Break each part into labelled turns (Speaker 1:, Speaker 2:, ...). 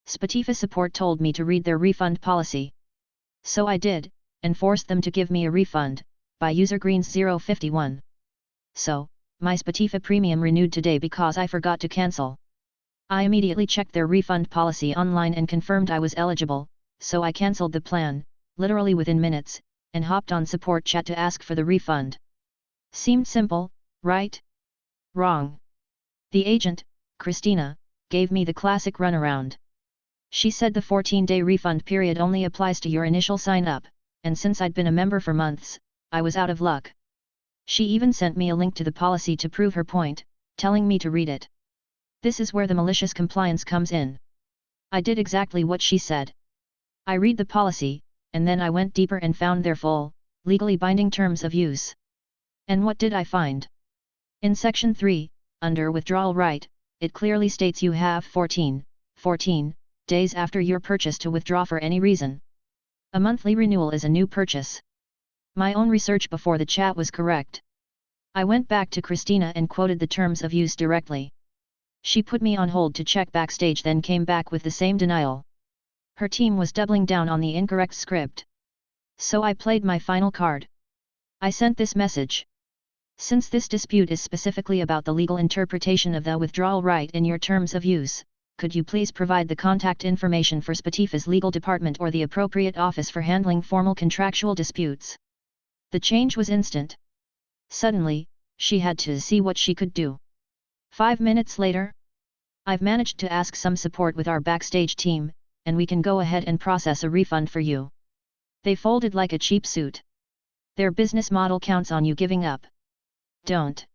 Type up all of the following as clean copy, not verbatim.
Speaker 1: Spotify support told me to read their refund policy. So I did, and forced them to give me a refund, by user Greens051. So, my Spotify premium renewed today because I forgot to cancel. I immediately checked their refund policy online and confirmed I was eligible, so I cancelled the plan, literally within minutes, and hopped on support chat to ask for the refund. Seemed simple, right? Wrong. The agent, Christina, gave me the classic runaround. She said the 14-day refund period only applies to your initial sign-up, and since I'd been a member for months, I was out of luck. She even sent me a link to the policy to prove her point, telling me to read it. This is where the malicious compliance comes in. I did exactly what she said. I read the policy, and then I went deeper and found their full, legally binding terms of use. And what did I find? In Section 3, under Withdrawal Right, it clearly states you have 14 days after your purchase to withdraw for any reason. A monthly renewal is a new purchase. My own research before the chat was correct. I went back to Christina and quoted the terms of use directly. She put me on hold to check backstage, then came back with the same denial. Her team was doubling down on the incorrect script. So I played my final card. I sent this message. Since this dispute is specifically about the legal interpretation of the withdrawal right in your terms of use, could you please provide the contact information for Spotify's legal department or the appropriate office for handling formal contractual disputes? The change was instant. Suddenly, she had to see what she could do. 5 minutes later, I've managed to ask some support with our backstage team, and we can go ahead and process a refund for you. They folded like a cheap suit. Their business model counts on you giving up. Don't.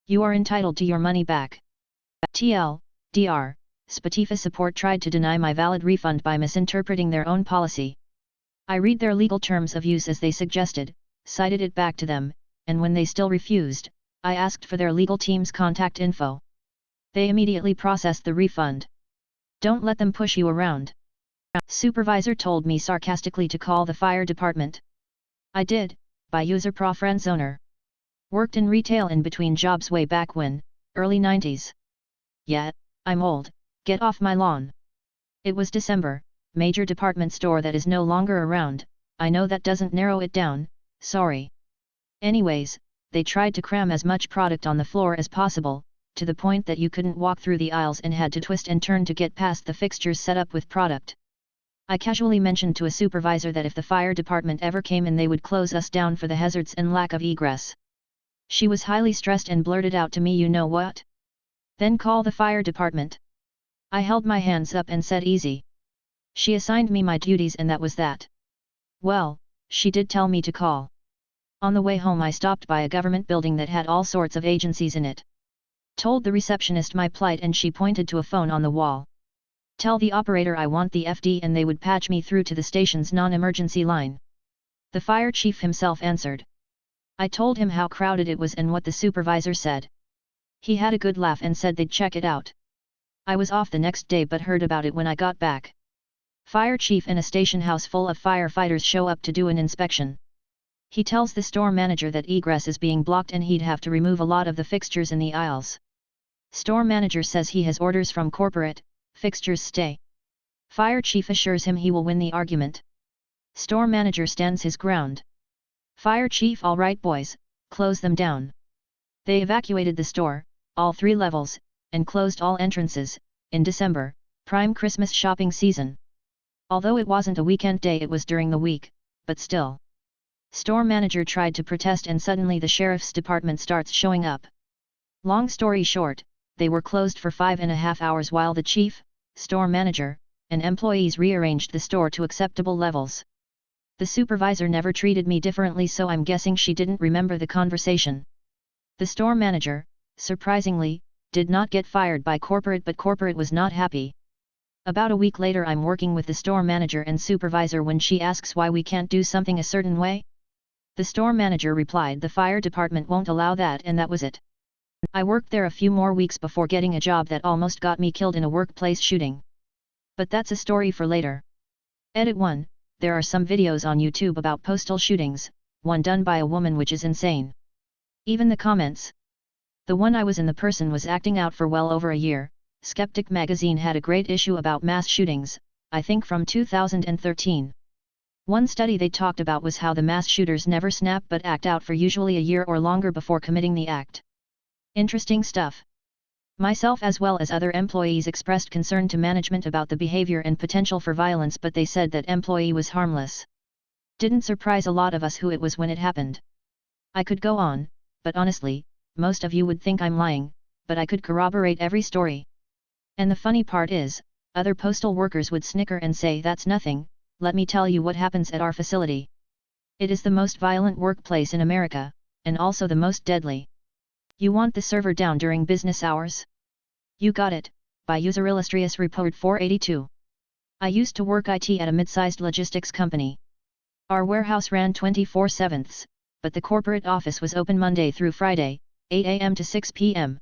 Speaker 1: You are entitled to your money back. TLDR, Spotify support tried to deny my valid refund by misinterpreting their own policy. I read their legal terms of use as they suggested, cited it back to them, and when they still refused, I asked for their legal team's contact info. They immediately processed the refund. Don't let them push you around. Supervisor told me sarcastically to call the fire department. I did, by user Prof Friendzoner. Worked in retail in between jobs way back when, early 90s. Yeah, I'm old, get off my lawn. It was December, major department store that is no longer around, I know that doesn't narrow it down, sorry. Anyways, they tried to cram as much product on the floor as possible, to the point that you couldn't walk through the aisles and had to twist and turn to get past the fixtures set up with product. I casually mentioned to a supervisor that if the fire department ever came in they would close us down for the hazards and lack of egress. She was highly stressed and blurted out to me, "You know what? Then call the fire department." I held my hands up and said easy. She assigned me my duties and that was that. Well, she did tell me to call. On the way home I stopped by a government building that had all sorts of agencies in it. Told the receptionist my plight and she pointed to a phone on the wall. Tell the operator I want the FD and they would patch me through to the station's non-emergency line. The fire chief himself answered. I told him how crowded it was and what the supervisor said. He had a good laugh and said they'd check it out. I was off the next day but heard about it when I got back. Fire chief and a station house full of firefighters show up to do an inspection. He tells the store manager that egress is being blocked and he'd have to remove a lot of the fixtures in the aisles. Store manager says he has orders from corporate, fixtures stay. Fire chief assures him he will win the argument. Store manager stands his ground. Fire chief, "All right boys, close them down." They evacuated the store, all 3 levels, and closed all entrances, in December, prime Christmas shopping season. Although it wasn't a weekend day, it was during the week, but still. Store manager tried to protest and suddenly the sheriff's department starts showing up. Long story short, they were closed for 5.5 hours while the chief, store manager, and employees rearranged the store to acceptable levels. The supervisor never treated me differently, so I'm guessing she didn't remember the conversation. The store manager, surprisingly, did not get fired by corporate, but corporate was not happy. About a week later I'm working with the store manager and supervisor when she asks why we can't do something a certain way. The store manager replied the fire department won't allow that, and that was it. I worked there a few more weeks before getting a job that almost got me killed in a workplace shooting. But that's a story for later. Edit 1. There are some videos on YouTube about postal shootings, one done by a woman which is insane. Even the comments. The one I was in, the person was acting out for well over a year, Skeptic magazine had a great issue about mass shootings, I think from 2013. One study they talked about was how the mass shooters never snap but act out for usually a year or longer before committing the act. Interesting stuff. Myself as well as other employees expressed concern to management about the behavior and potential for violence, but they said that employee was harmless. Didn't surprise a lot of us who it was when it happened. I could go on, but honestly, most of you would think I'm lying, but I could corroborate every story. And the funny part is, other postal workers would snicker and say that's nothing. Let me tell you what happens at our facility. It is the most violent workplace in America, and also the most deadly. You want the server down during business hours? You got it, by user illustrious report 482. I used to work IT at a mid-sized logistics company. Our warehouse ran 24/7, but the corporate office was open Monday through Friday, 8 a.m. to 6 p.m.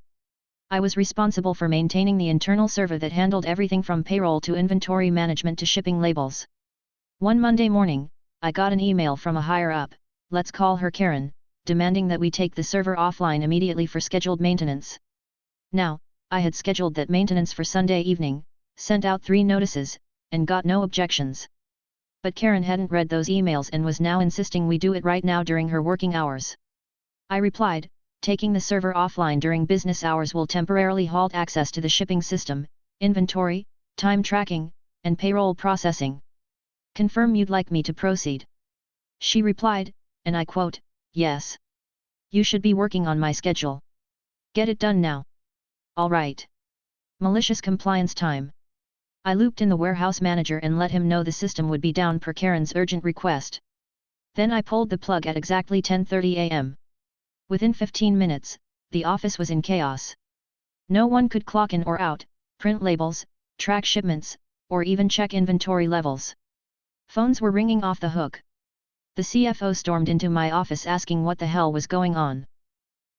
Speaker 1: I was responsible for maintaining the internal server that handled everything from payroll to inventory management to shipping labels. One Monday morning, I got an email from a higher-up, let's call her Karen, demanding that we take the server offline immediately for scheduled maintenance. Now, I had scheduled that maintenance for Sunday evening, sent out 3 notices, and got no objections. But Karen hadn't read those emails and was now insisting we do it right now during her working hours. I replied, taking the server offline during business hours will temporarily halt access to the shipping system, inventory, time tracking, and payroll processing. Confirm you'd like me to proceed. She replied, and I quote, yes. You should be working on my schedule. Get it done now. All right. Malicious compliance time. I looped in the warehouse manager and let him know the system would be down per Karen's urgent request. Then I pulled the plug at exactly 10:30 a.m. Within 15 minutes, the office was in chaos. No one could clock in or out, print labels, track shipments, or even check inventory levels. Phones were ringing off the hook. The CFO stormed into my office asking what the hell was going on.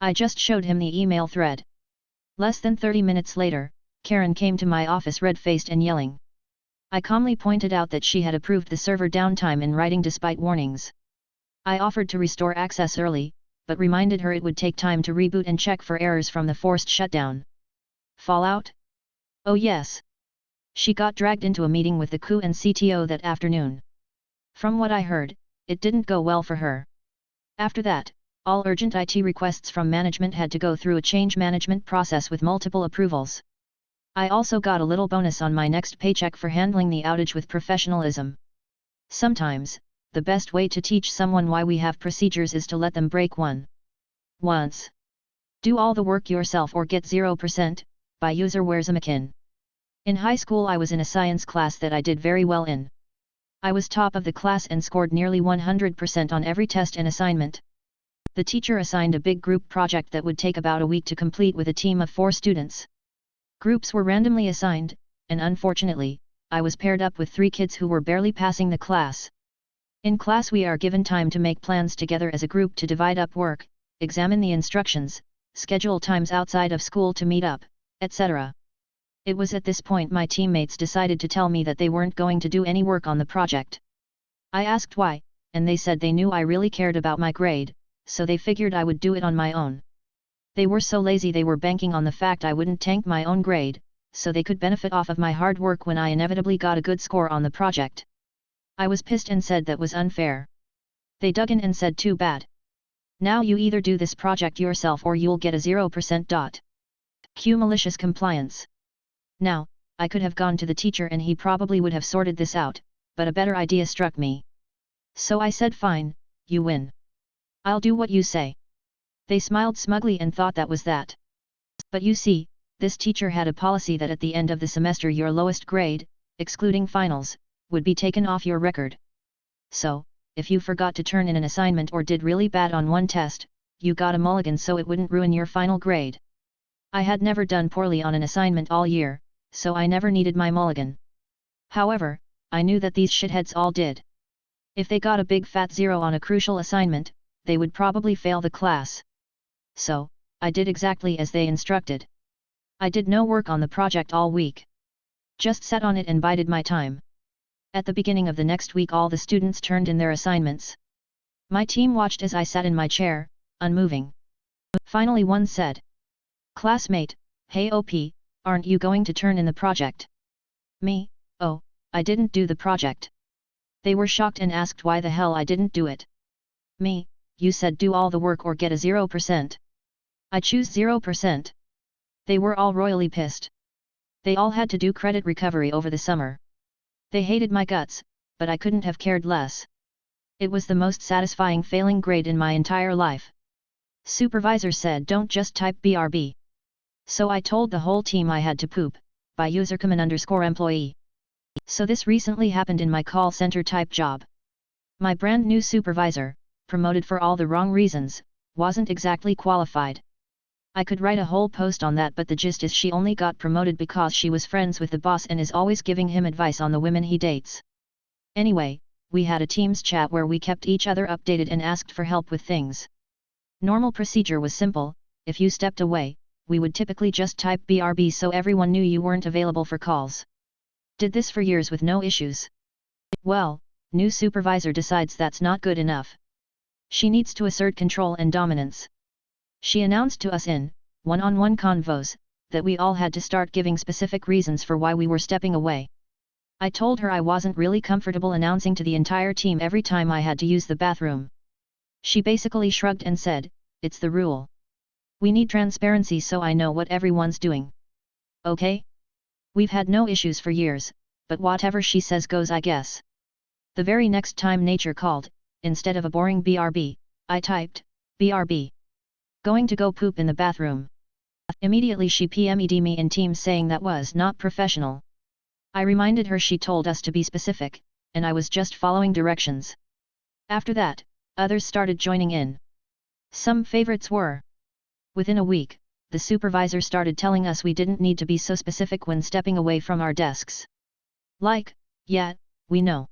Speaker 1: I just showed him the email thread. Less than 30 minutes later, Karen came to my office red-faced and yelling. I calmly pointed out that she had approved the server downtime in writing despite warnings. I offered to restore access early, but reminded her it would take time to reboot and check for errors from the forced shutdown. Fallout? Oh yes. She got dragged into a meeting with the COO and CTO that afternoon. From what I heard, it didn't go well for her. After that, all urgent IT requests from management had to go through a change management process with multiple approvals. I also got a little bonus on my next paycheck for handling the outage with professionalism. Sometimes, the best way to teach someone why we have procedures is to let them break one. Once. Do all the work yourself or get 0%, by user Werzamakin. In high school I was in a science class that I did very well in. I was top of the class and scored nearly 100% on every test and assignment. The teacher assigned a big group project that would take about a week to complete with a team of 4 students. Groups were randomly assigned, and unfortunately, I was paired up with 3 kids who were barely passing the class. In class we are given time to make plans together as a group to divide up work, examine the instructions, schedule times outside of school to meet up, etc. It was at this point my teammates decided to tell me that they weren't going to do any work on the project. I asked why, and they said they knew I really cared about my grade, so they figured I would do it on my own. They were so lazy they were banking on the fact I wouldn't tank my own grade, so they could benefit off of my hard work when I inevitably got a good score on the project. I was pissed and said that was unfair. They dug in and said too bad. Now you either do this project yourself or you'll get a 0%. Cue malicious compliance. Now, I could have gone to the teacher and he probably would have sorted this out, but a better idea struck me. So I said fine, you win. I'll do what you say. They smiled smugly and thought that was that. But you see, this teacher had a policy that at the end of the semester your lowest grade, excluding finals, would be taken off your record. So, if you forgot to turn in an assignment or did really bad on one test, you got a mulligan so it wouldn't ruin your final grade. I had never done poorly on an assignment all year, so I never needed my mulligan. However, I knew that these shitheads all did. If they got a big fat 0 on a crucial assignment, they would probably fail the class. So, I did exactly as they instructed. I did no work on the project all week. Just sat on it and bided my time. At the beginning of the next week all the students turned in their assignments. My team watched as I sat in my chair, unmoving. Finally one said, "Classmate, hey OP, Aren't you going to turn in the project? Me, oh, I didn't do the project. They were shocked and asked why the hell I didn't do it. Me, you said do all the work or get a 0%. I choose 0%. They were all royally pissed. They all had to do credit recovery over the summer. They hated my guts, but I couldn't have cared less. It was the most satisfying failing grade in my entire life. Supervisor said don't just type BRB. So I told the whole team I had to poop, by usercommon_employee. So this recently happened in my call center type job. My brand new supervisor, promoted for all the wrong reasons, wasn't exactly qualified. I could write a whole post on that, but the gist is she only got promoted because she was friends with the boss and is always giving him advice on the women he dates. Anyway, we had a Teams chat where we kept each other updated and asked for help with things. Normal procedure was simple: if you stepped away, we would typically just type BRB so everyone knew you weren't available for calls. Did this for years with no issues. Well, new supervisor decides that's not good enough. She needs to assert control and dominance. She announced to us in one-on-one convos that we all had to start giving specific reasons for why we were stepping away. I told her I wasn't really comfortable announcing to the entire team every time I had to use the bathroom. She basically shrugged and said, "It's the rule. We need transparency so I know what everyone's doing." Okay? We've had no issues for years, but whatever she says goes, I guess. The very next time nature called, instead of a boring BRB, I typed, BRB. Going to go poop in the bathroom. Immediately she PM'd me in Teams saying that was not professional. I reminded her she told us to be specific, and I was just following directions. After that, others started joining in. Some favorites were. Within a week, the supervisor started telling us we didn't need to be so specific when stepping away from our desks. Like, yeah, we know.